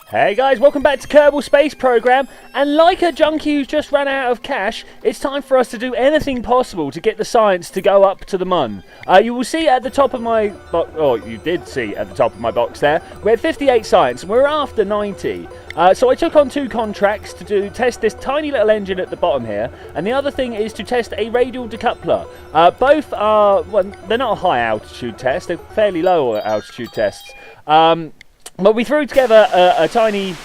Hey guys, welcome back to Kerbal Space Program, and like a junkie who's just ran out of cash, it's time for us to do anything possible to get the science to go up to the Mun. You will see at the top of my box, or you did see at the top of my box there, we had 58 science and we're after 90. So I took on 2 contracts to test this tiny little engine at the bottom here, and the other thing is to test a radial decoupler. Both are, well, they're not a high altitude test, they're fairly low altitude tests. But we threw together a tiny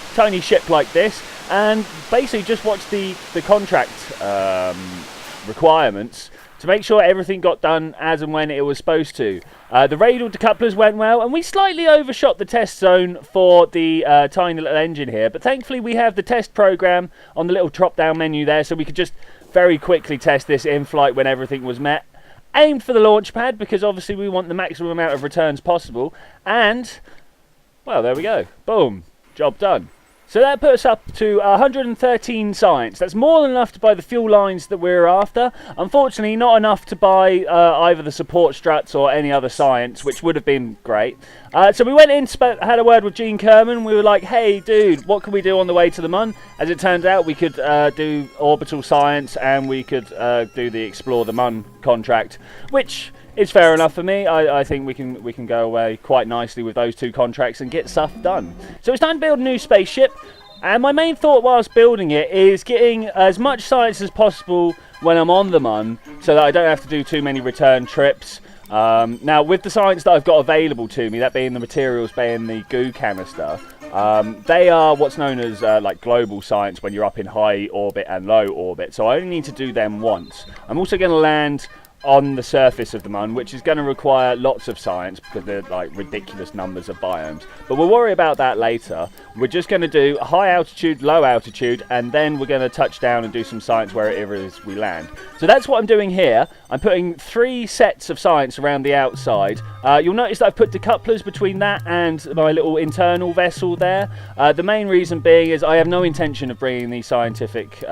ship like this, and basically just watched the contract requirements to make sure everything got done as and when it was supposed to. The radial decouplers went well, and we slightly overshot the test zone for the tiny little engine here, but thankfully we have the test program on the little drop-down menu there, so we could just very quickly test this in flight when everything was met. Aimed for the launch pad, because obviously we want the maximum amount of returns possible, and well, there we go. Boom. Job done. So that puts us up to 113 science. That's more than enough to buy the fuel lines that we're after. Unfortunately, not enough to buy either the support struts or any other science, which would have been great. So we went in, had a word with Gene Kerman. We were like, hey, dude, what can we do on the way to the Mun? As it turned out, we could do orbital science, and we could do the Explore the Mun contract, which is fair enough for me. I think we can go away quite nicely with those 2 contracts and get stuff done. So it's time to build a new spaceship, and my main thought whilst building it is getting as much science as possible when I'm on the Mun, so that I don't have to do too many return trips. Now, with the science that I've got available to me, that being the materials being the goo canister, they are what's known as like global science when you're up in high orbit and low orbit, so I only need to do them once. I'm also going to land on the surface of the Mun, which is going to require lots of science because they're like ridiculous numbers of biomes, but we'll worry about that later. We're just going to do high altitude, low altitude, and then we're going to touch down and do some science wherever it is we land. So that's what I'm doing here. I'm putting 3 sets of science around the outside. You'll notice that I've put decouplers between that and my little internal vessel there. The main reason being is I have no intention of bringing these scientific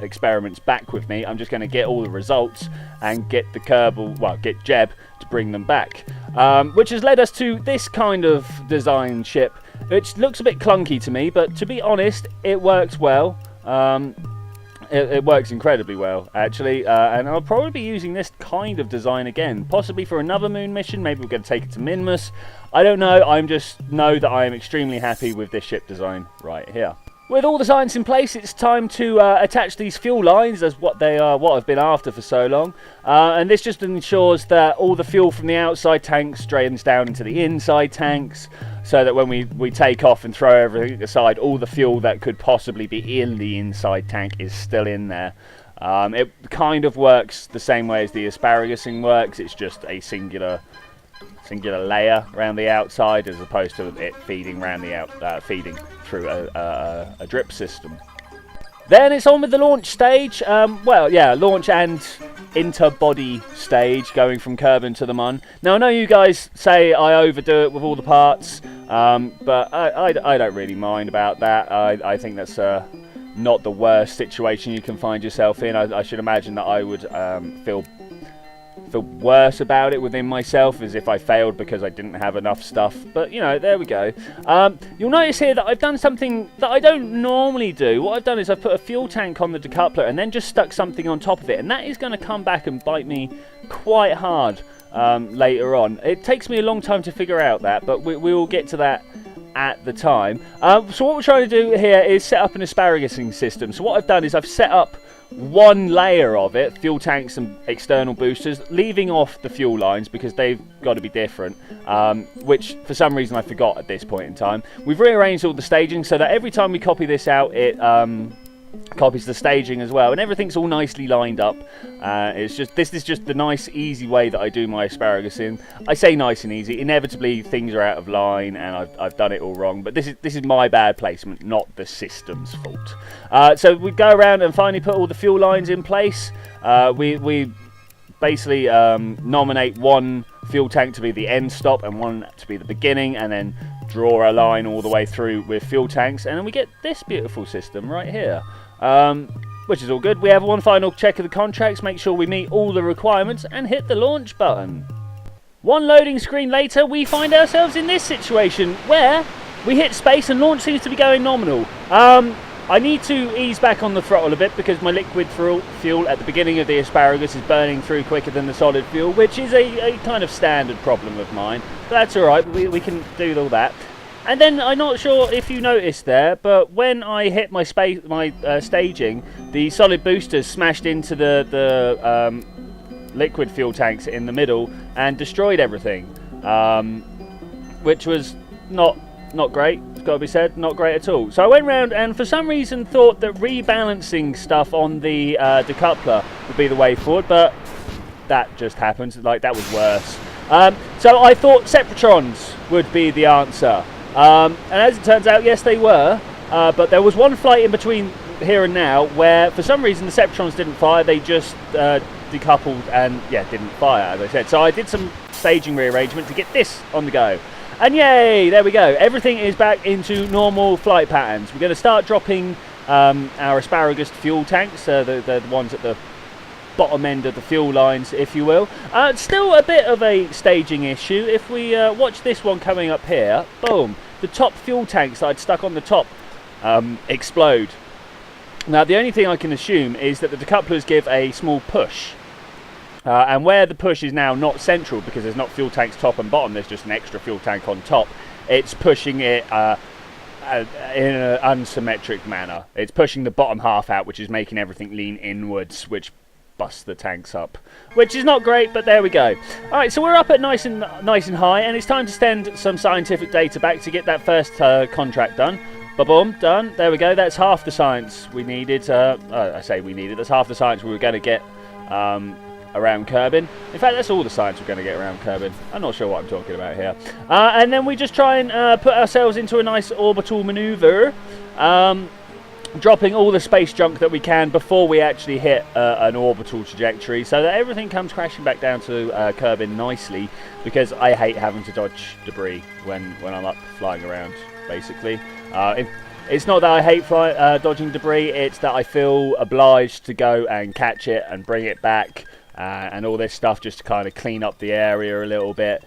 experiments back with me. I'm just going to get all the results and get the Kerbal, well, get Jeb to bring them back. Which has led us to this kind of design ship, which looks a bit clunky to me, but to be honest, it works well. It works incredibly well, actually, and I'll probably be using this kind of design again, possibly for another moon mission. Maybe we're going to take it to Minmus. I don't know, I just know that I am extremely happy with this ship design right here. With all the science in place, it's time to attach these fuel lines as what they are, what I've been after for so long. And this just ensures that all the fuel from the outside tanks drains down into the inside tanks, so that when we take off and throw everything aside, all the fuel that could possibly be in the inside tank is still in there. It kind of works the same way as the asparagusing works. It's just a singular layer around the outside, as opposed to it feeding around the feeding through a drip system. Then it's on with the launch stage. Well, yeah, launch and interbody stage, going from Kerbin to the Mun. Now, I know you guys say I overdo it with all the parts, but I don't really mind about that. I think that's not the worst situation you can find yourself in. I should imagine that I would feel worse about it within myself, as if I failed because I didn't have enough stuff, but you know, there we go. You'll notice here that I've done something that I don't normally do. What I've done is I've put a fuel tank on the decoupler and then just stuck something on top of it, and that is going to come back and bite me quite hard later on. It takes me a long time to figure out that, but we will get to that at the time. So what we're trying to do here is set up an asparagusing system. So what I've done is I've set up one layer of it, fuel tanks and external boosters, leaving off the fuel lines because they've got to be different, which for some reason I forgot at this point in time. We've rearranged all the staging so that every time we copy this out, it copies the staging as well, and everything's all nicely lined up. This is just the nice, easy way that I do my asparagusing. I say nice and easy. Inevitably, things are out of line, and I've done it all wrong. But this is my bad placement, not the system's fault. So we go around and finally put all the fuel lines in place. We basically nominate one fuel tank to be the end stop and one to be the beginning, and then draw a line all the way through with fuel tanks, and then we get this beautiful system right here. Which is all good. We have one final check of the contracts, make sure we meet all the requirements, and hit the launch button. One loading screen later, we find ourselves in this situation where we hit space and launch seems to be going nominal. I need to ease back on the throttle a bit because my liquid fuel at the beginning of the asparagus is burning through quicker than the solid fuel, which is a kind of standard problem of mine. But that's alright, we can do all that. And then, I'm not sure if you noticed there, but when I hit my staging, the solid boosters smashed into the liquid fuel tanks in the middle and destroyed everything, which was not great. It's got to be said, not great at all. So I went round and for some reason thought that rebalancing stuff on the decoupler would be the way forward, but that just happened. Like, that was worse. So I thought Separatrons would be the answer. And as it turns out, yes, they were. But there was one flight in between here and now where, for some reason, the Separatrons didn't fire. They just decoupled and, yeah, didn't fire, as I said. So I did some staging rearrangement to get this on the go. And yay, there we go. Everything is back into normal flight patterns. We're going to start dropping our asparagus fuel tanks, the ones at the bottom end of the fuel lines, if you will. Still a bit of a staging issue. If we watch this one coming up here, boom, the top fuel tanks that I'd stuck on the top explode. Now, the only thing I can assume is that the decouplers give a small push. And where the push is now not central, because there's not fuel tanks top and bottom, there's just an extra fuel tank on top, it's pushing it in an unsymmetric manner. It's pushing the bottom half out, which is making everything lean inwards, which busts the tanks up, which is not great, but there we go. Alright, so we're up at nice and high, and it's time to send some scientific data back to get that first contract done. Ba-boom, done. There we go. That's half the science we needed. I say we needed. That's half the science we were going to get around Kerbin. In fact, that's all the science we're going to get around Kerbin. I'm not sure what I'm talking about here. And then we just try and put ourselves into a nice orbital maneuver, dropping all the space junk that we can before we actually hit an orbital trajectory, so that everything comes crashing back down to Kerbin nicely, because I hate having to dodge debris when I'm up flying around, basically. It's not that I hate dodging debris, it's that I feel obliged to go and catch it and bring it back, and all this stuff, just to kind of clean up the area a little bit,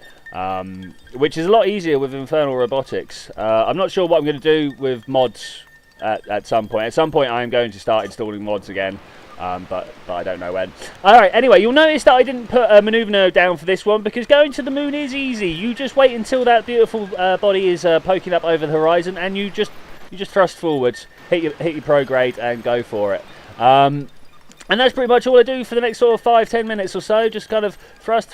which is a lot easier with Infernal Robotics. I'm not sure what I'm going to do with mods at some point. At some point I am going to start installing mods again, but I don't know when. Alright, anyway, you'll notice that I didn't put a manoeuvre node down for this one, because going to the moon is easy. You just wait until that beautiful body is poking up over the horizon, and you just thrust forwards, hit your prograde, and go for it. And that's pretty much all I do for the next sort of 5-10 minutes or so. Just kind of thrust,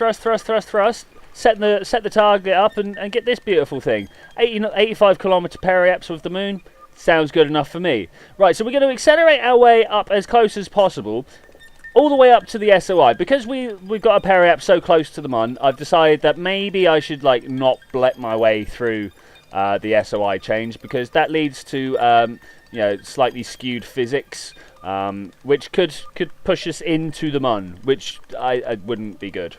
set the target up, and get this beautiful thing. 85 kilometer periaps with the moon. Sounds good enough for me. Right, so we're going to accelerate our way up as close as possible, all the way up to the SOI. Because we've got a periap so close to the Mun, I've decided that maybe I should not blep my way through the SOI change, because that leads to slightly skewed physics, which could push us into the Mun, which I wouldn't be good.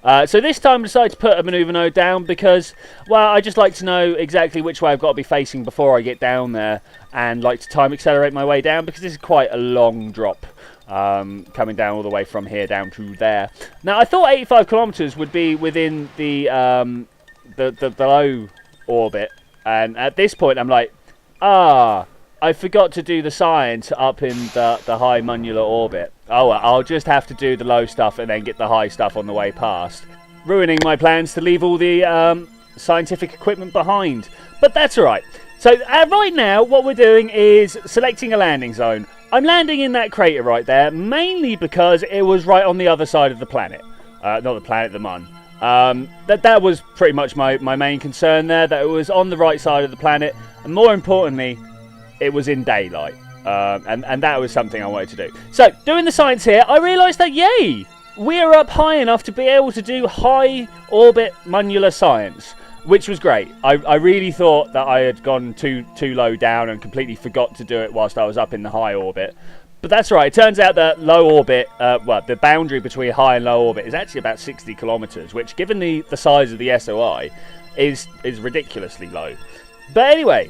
So this time I decided to put a manoeuvre node down because, well, I just like to know exactly which way I've got to be facing before I get down there, and like to time accelerate my way down, because this is quite a long drop, coming down all the way from here down to there. Now, I thought 85 kilometers would be within the low orbit, and at this point I'm like, I forgot to do the science up in the high monular orbit. Oh well, I'll just have to do the low stuff and then get the high stuff on the way past, ruining my plans to leave all the scientific equipment behind. But that's alright. So right now what we're doing is selecting a landing zone. I'm landing in that crater right there, mainly because it was right on the other side of the planet. Not the planet, the Mun. That was pretty much my main concern there, that it was on the right side of the planet, and more importantly, it was in daylight, and that was something I wanted to do. So, doing the science here, I realised that, yay, we're up high enough to be able to do high orbit monular science, which was great. I really thought that I had gone too low down and completely forgot to do it whilst I was up in the high orbit. But that's right, it turns out that low orbit, the boundary between high and low orbit is actually about 60 kilometres, which, given the size of the SOI, is ridiculously low. But anyway,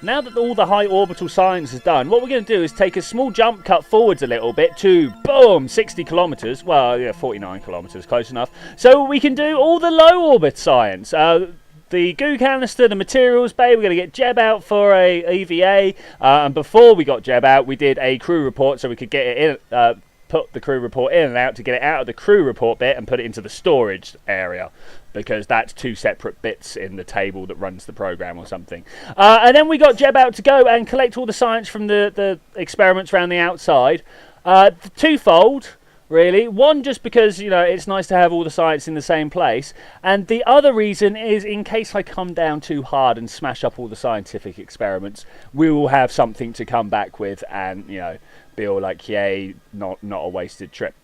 now that all the high orbital science is done, what we're going to do is take a small jump cut forwards a little bit to, boom, 60 kilometres. Well, yeah, 49 kilometres, close enough. So we can do all the low orbit science. the goo canister, the materials bay. We're going to get Jeb out for a EVA. And before we got Jeb out, we did a crew report so we could get it in, put the crew report in and out to get it out of the crew report bit and put it into the storage area, because that's 2 separate bits in the table that runs the program or something. And then we got Jeb out to go and collect all the science from the experiments around the outside. Twofold, really. One, just because, you know, it's nice to have all the science in the same place. And the other reason is in case I come down too hard and smash up all the scientific experiments, we will have something to come back with and, you know, be all like, yay, not a wasted trip.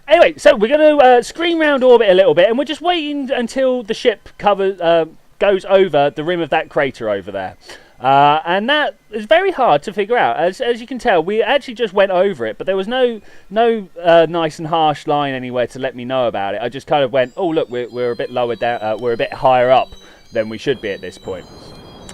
Anyway, so we're going to screen round orbit a little bit, and we're just waiting until the ship goes over the rim of that crater over there. And that is very hard to figure out. As you can tell, we actually just went over it, but there was no nice and harsh line anywhere to let me know about it. I just kind of went, oh look, we're a bit lower down, we're a bit higher up than we should be at this point.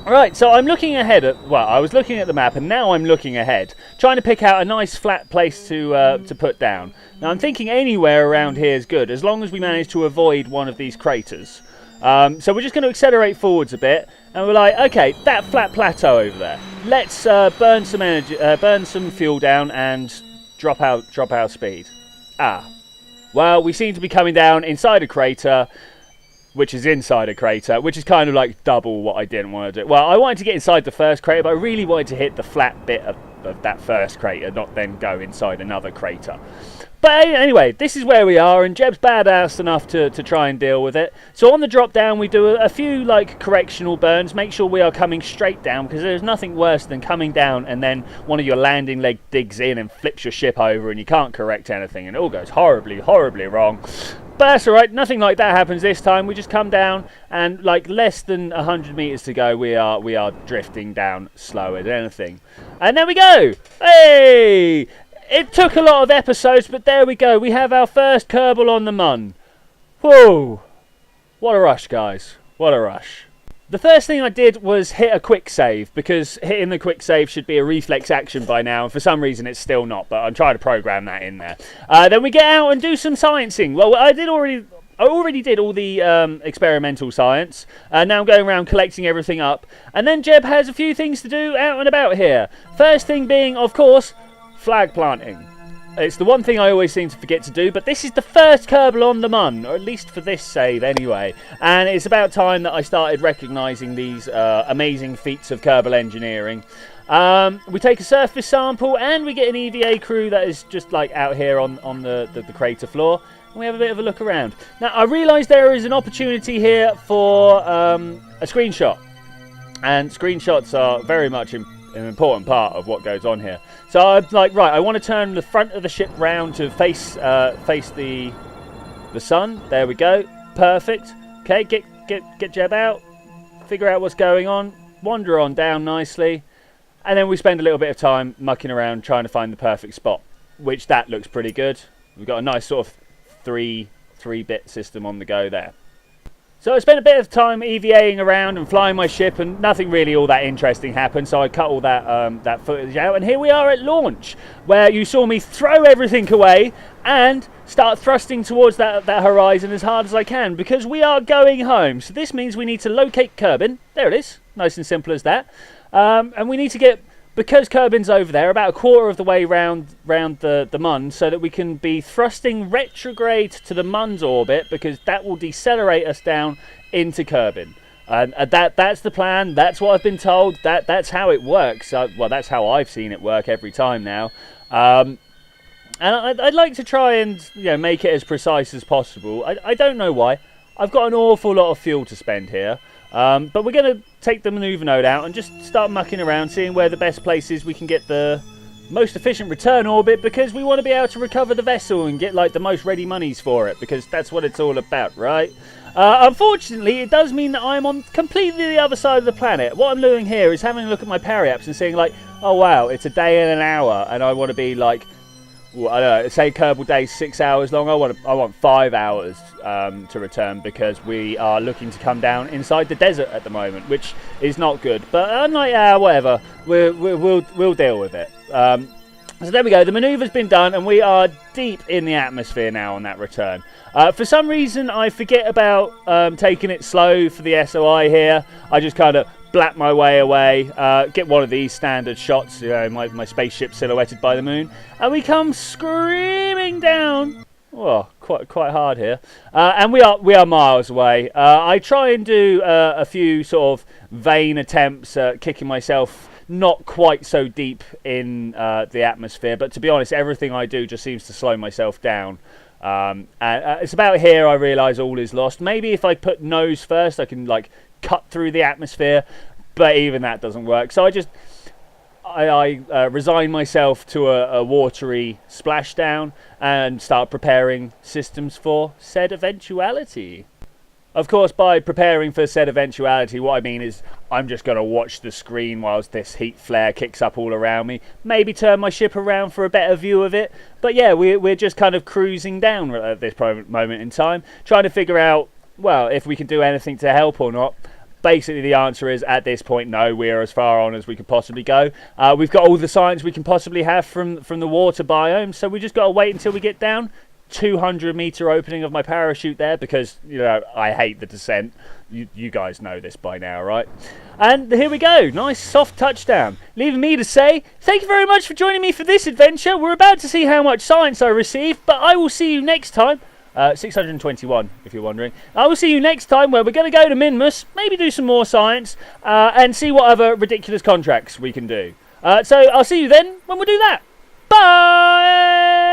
Right, so I'm looking ahead I was looking at the map, and now I'm looking ahead, trying to pick out a nice flat place to put down. Now I'm thinking anywhere around here is good, as long as we manage to avoid one of these craters. So we're just going to accelerate forwards a bit, and we're like, okay, that flat plateau over there. Let's burn some energy, burn some fuel down, and drop our speed. Well, we seem to be coming down inside a crater, which is inside a crater, which is kind of like double what I didn't want to do. Well, I wanted to get inside the first crater, but I really wanted to hit the flat bit of that first crater, not then go inside another crater. But anyway, this is where we are, and Jeb's badass enough to try and deal with it. So on the drop down, we do a few like correctional burns, make sure we are coming straight down, because there's nothing worse than coming down and then one of your landing leg digs in and flips your ship over and you can't correct anything and it all goes horribly, horribly wrong. But that's alright, nothing like that happens this time. We just come down, and like less than 100 meters to go, we are drifting down slower than anything. And there we go! Hey! It took a lot of episodes, but there we go. We have our first Kerbal on the Mun. Whoa! What a rush, guys. What a rush. The first thing I did was hit a quick save, because hitting the quick save should be a reflex action by now, and for some reason it's still not, but I'm trying to program that in there. Then we get out and do some sciencing. Well, I already did all the experimental science. Now I'm going around collecting everything up. And then Jeb has a few things to do out and about here. First thing being, of course, flag planting. It's the one thing I always seem to forget to do, but this is the first Kerbal on the Mun, or at least for this save anyway. And it's about time that I started recognising these amazing feats of Kerbal engineering. We take a surface sample, and we get an EVA crew that is just like out here on the crater floor. And we have a bit of a look around. Now, I realise there is an opportunity here for a screenshot. And screenshots are very much an important part of what goes on here. So I'm like, right, I want to turn the front of the ship round to face the sun. There we go. Perfect. Okay, get Jeb out. Figure out what's going on. Wander on down nicely. And then we spend a little bit of time mucking around trying to find the perfect spot, which that looks pretty good. We've got a nice sort of three-bit system on the go there. So I spent a bit of time EVAing around and flying my ship, and nothing really all that interesting happened, so I cut all that footage out, and here we are at launch, where you saw me throw everything away and start thrusting towards that horizon as hard as I can, because we are going home. So this means we need to locate Kerbin. There it is, nice and simple as that. And we need to get, because Kerbin's over there, about a quarter of the way round the Mun, so that we can be thrusting retrograde to the Mun's orbit, because that will decelerate us down into Kerbin. And that's the plan. That's what I've been told. That's how it works. Well, that's how I've seen it work every time now. And I'd like to try and make it as precise as possible. I don't know why. I've got an awful lot of fuel to spend here. But we're going to take the manoeuvre node out and just start mucking around, seeing where the best place is we can get the most efficient return orbit, because we want to be able to recover the vessel and get like the most ready monies for it, because that's what it's all about, right? Unfortunately, it does mean that I'm on completely the other side of the planet. What I'm doing here is having a look at my parry apps and seeing like, oh wow, it's a day and an hour, and I want to be like, well, I don't know, say Kerbal Day's 6 hours long. I want 5 hours to return, because we are looking to come down inside the desert at the moment, which is not good. But I'm like, whatever, we'll deal with it. So there we go, the manoeuvre's been done and we are deep in the atmosphere now on that return. For some reason I forget about taking it slow for the SOI here. I just kind of blap my way away, get one of these standard shots, you know, my spaceship silhouetted by the moon, and we come screaming down. Oh, quite hard here, and we are miles away. I try and do a few sort of vain attempts at kicking myself not quite so deep in the atmosphere, but to be honest, everything I do just seems to slow myself down. And it's about here I realise all is lost. Maybe if I put nose first, I can like cut through the atmosphere, but even that doesn't work. So I resign myself to a watery splashdown and start preparing systems for said eventuality. Of course, by preparing for said eventuality, what I mean is I'm just going to watch the screen whilst this heat flare kicks up all around me. Maybe turn my ship around for a better view of it. But yeah, we're just kind of cruising down at this moment in time, trying to figure out, well, if we can do anything to help or not. Basically, the answer is, at this point, no, we're as far on as we could possibly go. We've got all the science we can possibly have from the water biome, so we just got to wait until we get down. 200-meter opening of my parachute there, because, you know, I hate the descent. You guys know this by now, right? And here we go. Nice soft touchdown. Leaving me to say, thank you very much for joining me for this adventure. We're about to see how much science I received, but I will see you next time. 621, if you're wondering. I will see you next time, where we're going to go to Minmus, maybe do some more science, and see what other ridiculous contracts we can do. So I'll see you then when we do that. Bye!